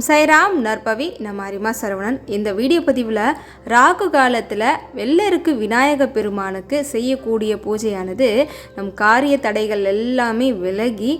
சைராம் நற்பவி நம்ம அரிமா சரவணன். இந்த வீடியோ பதிவில் ராகு காலத்தில் வெள்ளருக்கு விநாயக பெருமானுக்கு செய்யக்கூடிய பூஜையானது நம் காரிய தடைகள் எல்லாமே விலகி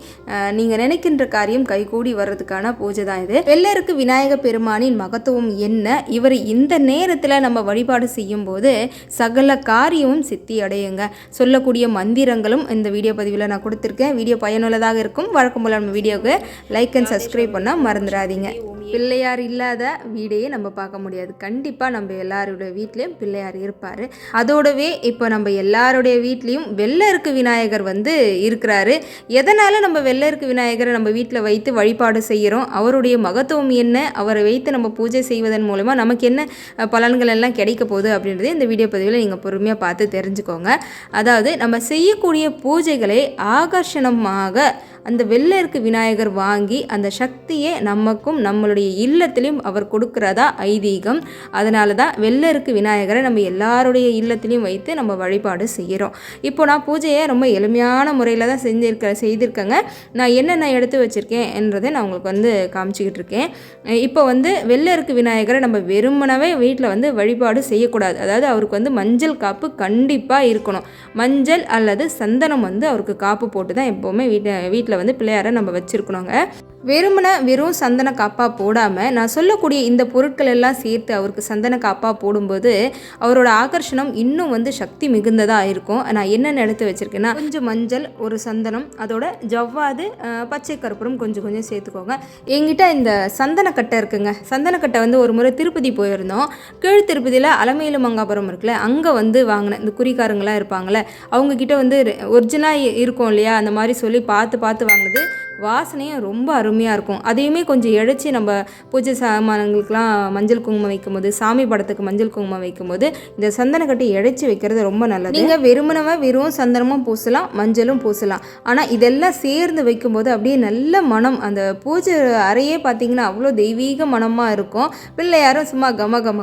நீங்கள் நினைக்கின்ற காரியம் கைகூடி வர்றதுக்கான பூஜை தான் இது. வெள்ளருக்கு விநாயக பெருமானின் மகத்துவம் என்ன, இவர் இந்த நேரத்தில் நம்ம வழிபாடு செய்யும் போது சகல காரியமும் சித்தி அடையுங்க. சொல்லக்கூடிய மந்திரங்களும் இந்த வீடியோ பதிவில் நான் கொடுத்துருக்கேன். வீடியோ பயனுள்ளதாக இருக்கும். வழக்கம் போல் நம்ம வீடியோவுக்கு லைக் அண்ட் சப்ஸ்கிரைப் பண்ண மறந்துடாதீங்க. பிள்ளையார் இல்லாத வீடையே நம்ம பார்க்க முடியாது. கண்டிப்பாக நம்ம எல்லாருடைய வீட்லேயும் பிள்ளையார் இருப்பார். அதோடவே இப்போ நம்ம எல்லாருடைய வீட்லேயும் வெள்ளருக்கு விநாயகர் இருக்கிறாரு. எதனால் நம்ம வெள்ளருக்கு விநாயகரை நம்ம வீட்டில் வைத்து வழிபாடு செய்கிறோம், அவருடைய மகத்துவம் என்ன, அவரை வைத்து நம்ம பூஜை செய்வதன் மூலமாக நமக்கு என்ன பலன்கள் எல்லாம் கிடைக்க போகுது அப்படின்றது இந்த வீடியோ பதிவில் நீங்கள் பொறுமையாக பார்த்து தெரிஞ்சுக்கோங்க. அதாவது நம்ம செய்யக்கூடிய பூஜைகளை ஆகர்ஷணமாக அந்த வெள்ளருக்கு விநாயகர் வாங்கி அந்த சக்தியை நமக்கும் நம்மளுடைய இல்லத்திலையும் அவர் கொடுக்குறதா ஐதீகம். அதனால தான் வெள்ளருக்கு விநாயகரை நம்ம எல்லாருடைய இல்லத்திலையும் வைத்து நம்ம வழிபாடு செய்கிறோம். இப்போ நான் பூஜையை ரொம்ப எளிமையான முறையில் தான் செய்திருக்கேங்க. நான் என்னென்ன எடுத்து வச்சுருக்கேன் என்றதை நான் உங்களுக்கு காமிச்சிக்கிட்டு இருக்கேன். இப்போ வெள்ளருக்கு விநாயகரை நம்ம வெறுமனவே வீட்டில் வழிபாடு செய்யக்கூடாது. அதாவது அவருக்கு மஞ்சள் காப்பு கண்டிப்பாக இருக்கணும். மஞ்சள் அல்லது சந்தனம் அவருக்கு காப்பு போட்டு தான் எப்போவுமே வீட்டில் பிள்ளையாரை நம்ம வச்சுருக்கணுங்க. வெறும் சந்தன காப்பா போடாமல் நான் சொல்லக்கூடிய இந்த பொருட்கள் எல்லாம் சேர்த்து அவருக்கு சந்தன காப்பா போடும்போது அவரோட ஆகர்ஷணம் இன்னும் சக்தி மிகுந்ததாக இருக்கும். நான் என்னென்ன எடுத்து வச்சுருக்கேன்னா, கொஞ்சம் மஞ்சள், ஒரு சந்தனம், அதோட ஜவ்வாது, பச்சை கற்பூரம் கொஞ்சம் சேர்த்துக்கோங்க. என்கிட்ட இந்த சந்தனக்கட்டை இருக்குங்க. சந்தனக்கட்டை ஒரு முறை திருப்பதி போயிருந்தோம். கீழ் திருப்பதியில் அலமேலு மங்காபுரம் இருக்குல்ல, அங்கே வாங்கினேன். இந்த குறிக்காரங்களாம் இருப்பாங்களே, அவங்கக்கிட்ட ஒரிஜினலாக இருக்கும் இல்லையா, அந்த மாதிரி சொல்லி பார்த்து வாங்கினது. வாசனையும் ரொம்ப அருமையாக இருக்கும். அதையுமே கொஞ்சம் இழைச்சி நம்ம பூஜை சாமான்களுக்கெலாம் மஞ்சள் குங்குமம் வைக்கும்போது, சாமி படத்துக்கு மஞ்சள் குங்குமம் வைக்கும்போது இந்த சந்தனக்கட்டை இழைச்சி வைக்கிறது ரொம்ப நல்லது. நீங்கள் வெறும் சந்தனமும் பூசலாம், மஞ்சளும் பூசலாம். ஆனால் இதெல்லாம் சேர்ந்து வைக்கும்போது அப்படியே நல்ல மனம், அந்த பூஜை அறையே பார்த்திங்கன்னா அவ்வளோ தெய்வீக மனமாக இருக்கும். பிள்ளையாரும் சும்மா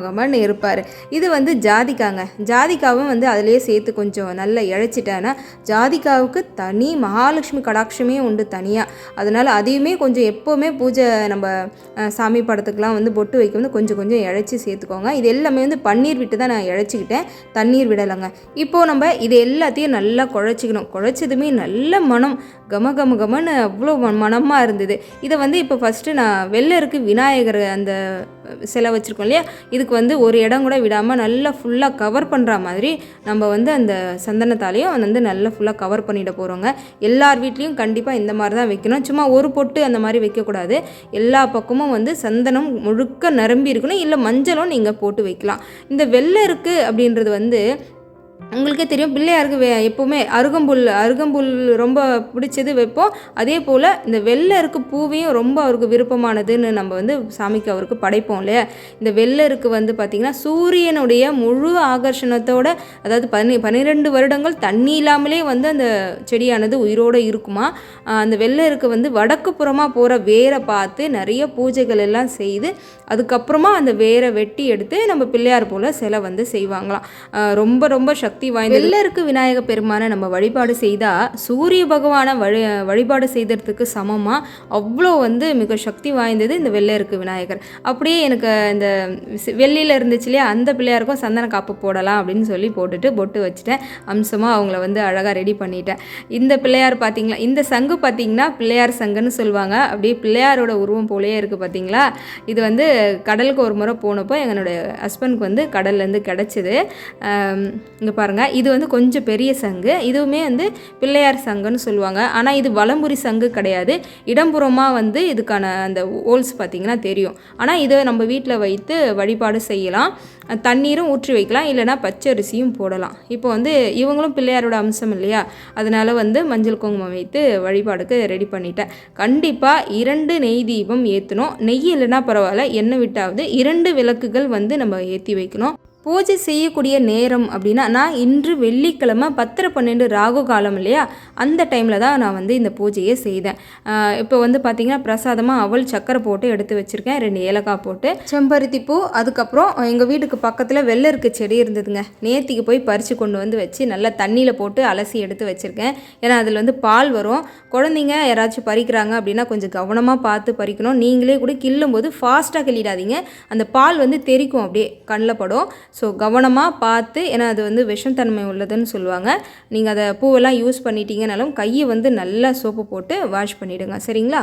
கமன்னு இருப்பார். இது ஜாதிக்காங்க. ஜாதிக்காவும் அதிலேயே சேர்த்து கொஞ்சம் நல்லா இழைச்சிட்டேன்னா ஜாதிக்காவுக்கு தனி மகாலட்சுமி கடாட்சமே உண்டு தனியாக. அதனால் அதையுமே கொஞ்சம் எப்போவுமே பூஜை நம்ம சாமி படத்துக்கெலாம் பொட்டு வைக்கும்போது கொஞ்சம் இழைச்சி சேர்த்துக்கோங்க. இது எல்லாமே பன்னீர் விட்டு தான் நான் இழைச்சிக்கிட்டேன், தண்ணீர் விடலைங்க. இப்போது நம்ம இது எல்லாத்தையும் நல்லா குழைச்சிக்கணும். குழைச்சதுமே நல்ல மனம் கமன்னு அவ்வளோ மனமாக இருந்தது. இதை இப்போ ஃபஸ்ட்டு நான் வெள்ளருக்கு விநாயகர் அந்த சிலை வச்சுருக்கோம் இல்லையா, இதுக்கு ஒரு இடம் கூட விடாமல் நல்லா ஃபுல்லாக கவர் பண்ணுற மாதிரி நம்ம அந்த சந்தனத்தாலையும் நல்லா ஃபுல்லாக கவர் பண்ணிட போகிறோங்க. எல்லார் வீட்லேயும் கண்டிப்பாக இந்த மாதிரி தான் வைக்கணும். சும்மா ஒரு பொட்டு அந்த மாதிரி வைக்கக்கூடாது. எல்லா பக்கமும் சந்தனம் முழுக்க நிரம்பி இருக்கணும். இல்லை மஞ்சளும் நீங்கள் போட்டு வைக்கலாம். இந்த வெள்ளருக்கு அப்படின்றது உங்களுக்கே தெரியும், பிள்ளையாருக்கு எப்போவுமே அருகம்புல் ரொம்ப பிடிச்சது வைப்போம். அதே போல் இந்த வெள்ளருக்கு பூவையும் ரொம்ப அவருக்கு விருப்பமானதுன்னு நம்ம சாமிக்கு அவருக்கு படைப்போம் இல்லையா. இந்த வெள்ளருக்கு பார்த்திங்கன்னா சூரியனுடைய முழு ஆகர்ஷணத்தோட, அதாவது 12 வருடங்கள் தண்ணி இல்லாமலே அந்த செடியானது உயிரோடு இருக்குமா. அந்த வெள்ளருக்கு வடக்கு புறமாக போகிற வேரை பார்த்து நிறைய பூஜைகள் எல்லாம் செய்து அதுக்கப்புறமா அந்த வேரை வெட்டி எடுத்து நம்ம பிள்ளையார் போல் சிலை செய்வாங்களாம். ரொம்ப சக்தி வாய்ந்த வெள்ளருக்கு விநாயக பெருமானை நம்ம வழிபாடு செய்தால் சூரிய பகவானை வழிபாடு செய்ததுக்கு சமமாக அவ்வளோ மிக சக்தி வாய்ந்தது இந்த வெள்ளருக்கு விநாயகர். அப்படியே எனக்கு இந்த வெள்ளியில் இருந்துச்சு இல்லையா, அந்த பிள்ளையாருக்கும் சந்தன காப்பு போடலாம் அப்படின்னு சொல்லி போட்டுட்டு பொட்டு வச்சுட்டேன். அம்சமாக அவங்கள அழகாக ரெடி பண்ணிட்டேன். இந்த பிள்ளையார் பார்த்திங்களா, இந்த சங்கு பார்த்திங்கன்னா பிள்ளையார் சங்குன்னு சொல்லுவாங்க. அப்படியே பிள்ளையாரோட உருவம் போலேயே இருக்குது பார்த்திங்களா. இது கடலுக்கு ஒரு முறை போனப்போ என்னுடைய ஹஸ்பண்டுக்கு கடல்லேருந்து கிடச்சிது. இங்கே பாருங்கள், இது கொஞ்சம் பெரிய சங்கு. இதுவுமே பிள்ளையார் சங்குன்னு சொல்லுவாங்க. ஆனால் இது வலம்புரி சங்கு கிடையாது. இடம்புறமாக இதுக்கான அந்த ஹோல்ஸ் பார்த்திங்கன்னா தெரியும். ஆனால் இதை நம்ம வீட்டில் வைத்து வழிபாடு செய்யலாம். தண்ணீரும் ஊற்றி வைக்கலாம், இல்லைனா பச்சரிசியும் போடலாம். இப்போ இவங்களும் பிள்ளையாரோட அம்சம் இல்லையா, அதனால் மஞ்சள் குங்குமம் வைத்து வழிபாடுக்கு ரெடி பண்ணிட்டேன். கண்டிப்பாக 2 நெய் தீபம் ஏற்றணும். நெய் இல்லைனா பரவாயில்ல, எண்ணெய் விட்டாவது 2 விளக்குகள் நம்ம ஏற்றி வைக்கணும். பூஜை செய்யக்கூடிய நேரம் அப்படின்னா, நான் இன்று வெள்ளிக்கிழமை 10:12 ராகு காலம் இல்லையா, அந்த டைமில் தான் நான் வந்து இந்த பூஜையை செய்தேன். இப்போ வந்து பார்த்திங்கன்னா பிரசாதமாக அவல் சக்கரை போட்டு எடுத்து வச்சுருக்கேன், 2 ஏலக்காய் போட்டு, செம்பருத்தி பூ, அதுக்கப்புறம் எங்கள் வீட்டுக்கு பக்கத்தில் வெள்ளருக்கு செடி இருந்ததுங்க, நேத்திக்கு போய் பறித்து கொண்டு வந்து வச்சு நல்லா தண்ணியில் போட்டு அலசி எடுத்து வச்சுருக்கேன். ஏன்னா அதில் வந்து பால் வரும். குழந்தைங்க யாராச்சும் பறிக்கிறாங்க அப்படின்னா கொஞ்சம் கவனமாக பார்த்து பறிக்கணும். நீங்களே கூட கிள்ளும்போது ஃபாஸ்ட்டாக கிள்ளிடாதீங்க, அந்த பால் வந்து தெறிக்கும், அப்படியே கண்ணில் படும். ஸோ கவனமாக பார்த்து, ஏன்னா அது வந்து விஷம் தன்மை உள்ளதுன்னு சொல்லுவாங்க. நீங்கள் அதை பூவெல்லாம் யூஸ் பண்ணிட்டீங்கனாலும் கையை வந்து நல்லா சோப்பு போட்டு வாஷ் பண்ணிவிடுங்க, சரிங்களா?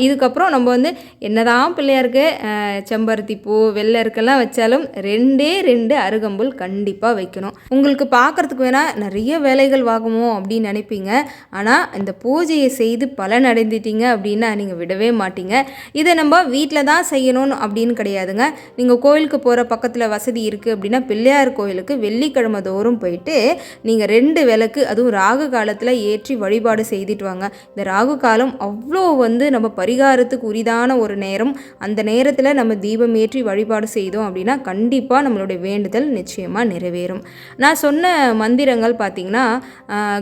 இதுக்கப்புறம் நம்ம வந்து என்னதான் பிள்ளையாருக்கு செம்பருத்தி பூ வெள்ளருக்கெல்லாம் வச்சாலும் 2 அருகம்புல் கண்டிப்பாக வைக்கணும். உங்களுக்கு பார்க்குறதுக்கு வேணால் நிறைய வேலைகள் வாங்குமோ அப்படின்னு நினைப்பீங்க. ஆனால் இந்த பூஜையை செய்து பலன் அடைந்துட்டீங்க அப்படின்னா நீங்கள் விடவே மாட்டீங்க. இதை நம்ம வீட்டில் தான் செய்யணும்னு அப்படின்னு கிடையாதுங்க. நீங்கள் கோயிலுக்கு போகிற பக்கத்தில் வசதி இருக்குது அப்படின்னா பிள்ளையார் கோயிலுக்கு வெள்ளிக்கிழமை தோறும் போயிட்டு நீங்கள் 2 விளக்கு, அதுவும் ராகு காலத்தில் ஏற்றி வழிபாடு செய்துட்டு வாங்க. இந்த ராகு காலம் அவ்வளோ வந்து நம்ம பரிகாரத்துக்கு உரிதான ஒரு நேரம். அந்த நேரத்தில் நம்ம தீபம் ஏற்றி வழிபாடு செய்தோம் அப்படின்னா கண்டிப்பாக நம்மளுடைய வேண்டுதல் நிச்சயமாக நிறைவேறும். நான் சொன்ன மந்திரங்கள் பார்த்திங்கன்னா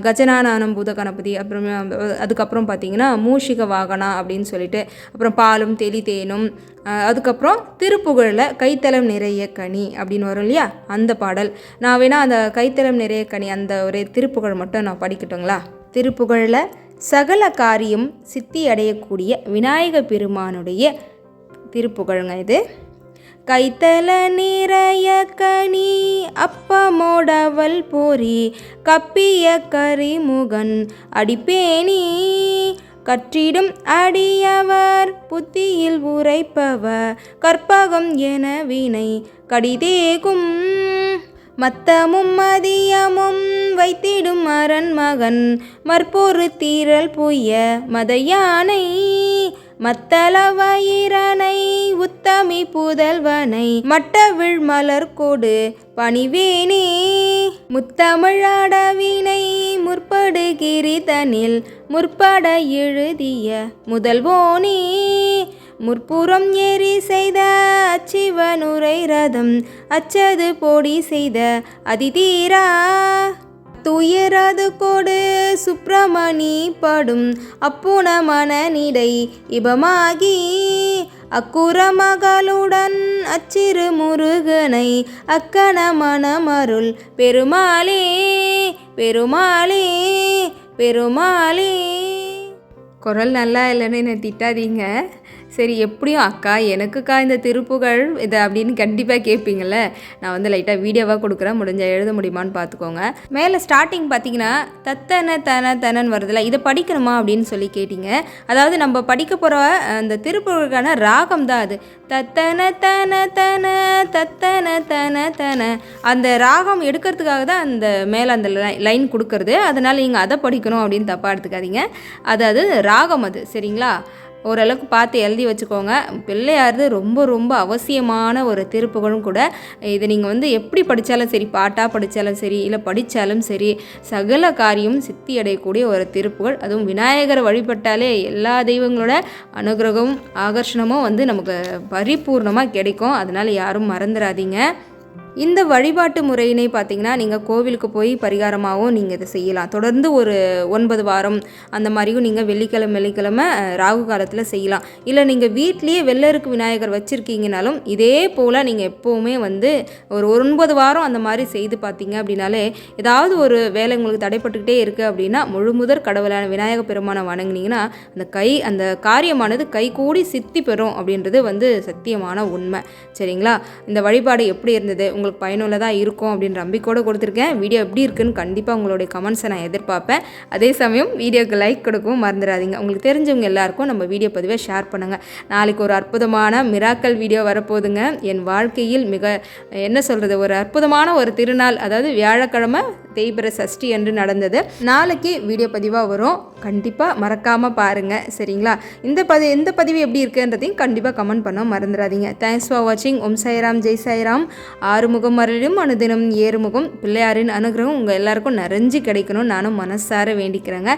கஜனானானம் பூத கணபதி, அப்புறம் அதுக்கப்புறம் பார்த்திங்கன்னா மூஷிக வாகனா அப்படின்னு சொல்லிட்டு, அப்புறம் பாலும் தெளி தேனும், அதுக்கப்புறம் திருப்புகழில் கைத்தலம் நிறைய கனி அப்படின்னு வரும் இல்லையா, அந்த பாடல். நான் வேணால் அந்த கைத்தலம் நிறைய கனி அந்த ஒரு திருப்புகழ் மட்டும் நான் படிக்கட்டுங்களா? திருப்புகழில் சகல காரியம் சித்தி அடையக்கூடிய விநாயக பெருமானுடைய திருப்புகழுங்க இது. கைத்தல நிறைய கனி அப்பமோடவல் பொறி கப்பிய கரிமுகன் அடிப்பேணி கற்றிடும் அடியவர் புத்தியில் உரைப்பவர் கற்பகம் என வினை கடிதேகும் மத்தமும் மதியமும் வைத்திடும் அரண்மகன் மற்பொரு தீரல் புய மதையானை மத்தள வயிரனை உத்தமி புதல்வனை மட்டவிழ் மலர்கொடு பணிவேனே முத்தமிழ் அடவினை முற்படுகிரிதனில் முற்பட எழுதிய முதல்வோனே முற்புறம் ஏறி செய்த அச்சிவனுரை ரதம் அச்சது பொடி செய்த அதிதீரா துயரது கொடு சுப்பிரமணி படும் அப்புன மனநிடை இபமாகி அக்குற மகளுடன் அச்சிறு முருகனை அக்கண மனமருள் பெருமாளே பெருமாளே பெருமாளே. குரல் நல்லா இல்லைன்னு என்னை திட்டாதீங்க. சரி, எப்படியும் அக்கா எனக்குக்கா இந்த திருப்புகழ் இது அப்படின்னு கண்டிப்பாக கேட்பீங்கள. நான் வந்து லைட்டாக வீடியோவாக கொடுக்குறேன், முடிஞ்சால் எழுத முடியுமான்னு பார்த்துக்கோங்க. மேலே ஸ்டார்டிங் பார்த்தீங்கன்னா தத்தன தன தனன்னு வருதுல்ல, இதை படிக்கணுமா அப்படின்னு சொல்லி கேட்டிங்க. அதாவது நம்ம படிக்க போகிற அந்த திருப்புகழுக்கான ராகம் தான் அது. தத்தன தன தன தத்தன தன தன, அந்த ராகம் எடுக்கிறதுக்காக தான் அந்த மேலே அந்த லைன் கொடுக்கறது. அதனால் நீங்கள் அதை படிக்கணும் அப்படின்னு தப்பாக எடுத்துக்காதீங்க. அது ராகம் அது, சரிங்களா? ஓரளவுக்கு பார்த்து எழுதி வச்சுக்கோங்க. பிள்ளையார் ரொம்ப ரொம்ப அவசியமான ஒரு திருப்புகழும் கூட. இதை நீங்கள் வந்து எப்படி படித்தாலும் சரி, பாட்டாக படித்தாலும் சரி, இல்லை படித்தாலும் சரி, சகல காரியம் சித்தி அடையக்கூடிய ஒரு திருப்புகழ். அதுவும் விநாயகரை வழிபட்டாலே எல்லா தெய்வங்களோட அனுகிரகமும் ஆகர்ஷணமும் வந்து நமக்கு பரிபூர்ணமாக கிடைக்கும். அதனால் யாரும் மறந்துடாதீங்க. இந்த வழிபாட்டு முறையினை பார்த்திங்கன்னா நீங்கள் கோவிலுக்கு போய் பரிகாரமாகவும் நீங்கள் இதை செய்யலாம். தொடர்ந்து ஒரு 9 வாரம் அந்த மாதிரியும் நீங்கள் வெள்ளிக்கிழமை ராகு காலத்தில் செய்யலாம். இல்லை நீங்கள் வீட்லேயே வெள்ளருக்கு விநாயகர் வச்சுருக்கீங்கனாலும் இதே போல் நீங்கள் எப்போவுமே வந்து ஒரு 9 வாரம் அந்த மாதிரி செய்து பார்த்தீங்க அப்படின்னாலே ஏதாவது ஒரு வேலை உங்களுக்கு தடைப்பட்டுக்கிட்டே இருக்குது அப்படின்னா முழுமுதற் கடவுளான விநாயக பெருமானை வணங்கினீங்கன்னா அந்த காரியமானது கைகூடி சித்தி பெறும் அப்படின்றது வந்து சத்தியமான உண்மை, சரிங்களா? இந்த வழிபாடு எப்படி இருந்தது, உங்களுக்கு பயனுள்ளதாக இருக்கும் அப்படின்ற நம்பிக்கையோடு கொடுத்துருக்கேன். வீடியோ எப்படி இருக்குன்னு கண்டிப்பாக உங்களுடைய கமெண்ட்ஸை நான் எதிர்பார்ப்பேன். அதே சமயம் வீடியோக்கு லைக் கொடுக்கவும் மறந்துடாதீங்க. உங்களுக்கு தெரிஞ்சவங்க எல்லாருக்கும் நம்ம வீடியோ பதிவை ஷேர் பண்ணுங்கள். நாளைக்கு ஒரு அற்புதமான மிராக்கல் வீடியோ வரப்போகுதுங்க. என் வாழ்க்கையில் ஒரு அற்புதமான ஒரு திருநாள், அதாவது வியாழக்கிழமை தேய்பிர சஷ்டி என்று நடந்தது. நாளைக்கு வீடியோ பதிவாக வரும், கண்டிப்பாக மறக்காமல் பாருங்கள், சரிங்களா? இந்த பதிவு எப்படி இருக்குன்றதையும் கண்டிப்பாக கமெண்ட் பண்ண மறந்துடாதீங்க. தேங்க்ஸ் ஃபார் வாட்சிங். ஓம் சாய்ராம், ஜெய் சாய்ராம். ஆறுமுகம் அருளும் அனுதினம் ஏறுமுகம். பிள்ளையாரின் அனுகிரகம் உங்கள் எல்லாருக்கும் நிறைஞ்சு கிடைக்கணும்னு நானும் மனசார வேண்டிக்கிறேங்க.